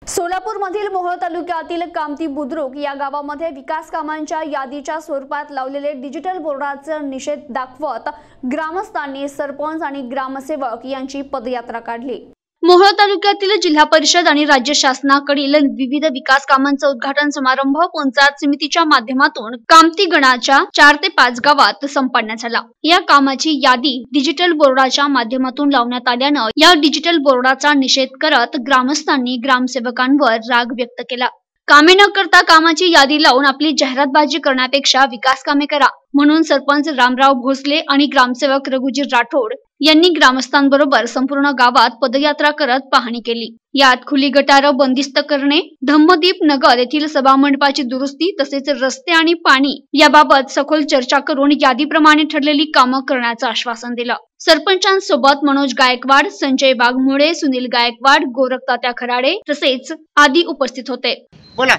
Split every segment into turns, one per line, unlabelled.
सोलापूरमधील मोहोळ तालुक्यातील कामती बुद्रुक या गावामध्ये विकास कामांच्या यादीच्या स्वरूपात लावलेले डिजिटल बोर्डाचा निषेध दाखवत ग्रामस्थांनी सरपंच आणि ग्रामसेवक यांची पदयात्रा काढली। मोहोळ तालुक्यातील जिल्हा परिषद आणि राज्य शासनाकडील विविध विकास कामांचा उद्घाटन समारंभ पंचायत समितीच्या माध्यमातून कामती गणाच्या 4 ते 5 गावात संपन्न झाला। या कामाची यादी डिजिटल बोर्डाच्या माध्यमातून लावण्यात आल्यानं या डिजिटल बोर्डाचा निषेध करत ग्रामस्थांनी ग्रामसेवकांवर राग व्यक्त केला। कामे न करता कामाची यादी लावून आपली जाहिरातबाजी करण्यापेक्षा विकास कामे करा म्हणून सरपंच रामराव भोसले आणि ग्रामसेवक रघुजी राठोड यांनी ग्रामस्थांबरोबर संपूर्ण गावात पदयात्रा करत पाहणी केली। यात खुली गटार बंदिस्त करणे, धम्मदीप नगर येथील सभामंडपाची दुरुस्ती तसेच रस्ते आणि पाणी याबाबत सखोल चर्चा करून यादीप्रमाणे ठरलेली कामं करण्याचं आश्वासन दिलं। सरपंचांसोबत मनोज गायकवाड, संजय वाघमोडे, सुनील गायकवाड, गोरखतात्या खराडे तसेच आदी उपस्थित होते।
बोला,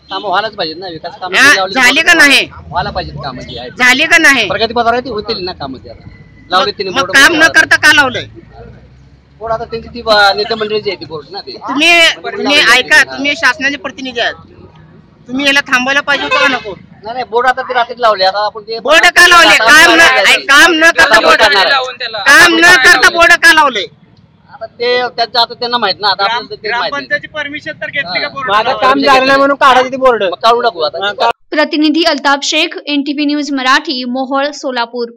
काम व्हायलाच पाहिजे ना, विकास काम
झाले का नाही?
व्हायला पाहिजे काम,
झाले का नाही?
प्रगती पत्रावरती होतील ना काम, लावले तिने
मग काम न करता का लावलंय?
बोर्ड आता त्यांची ती नेते मंडळीची आहे ती बोर्ड ना, ते
तुम्ही ऐका, तुम्ही शासनाचे प्रतिनिधी आहात, तुम्ही याला थांबवायला पाहिजे होतं का नको?
नाही बोर्ड आता ते रात्री लावले, आता आपण ते
बोर्ड का लावले? काम न करता बोर्ड का लावले?
आता ते त्यांचं आता त्यांना माहित ना, आता आपण
ग्रामपंचायतची परमिशन तर घेतली का बोर्ड?
माझं काम झालं नाही म्हणून काढायचे बोर्ड, काढू टाकू आता।
प्रतिनिधी अल्ताफ शेख, NTV न्यूज मराठी, मोहोळ, सोलापूर।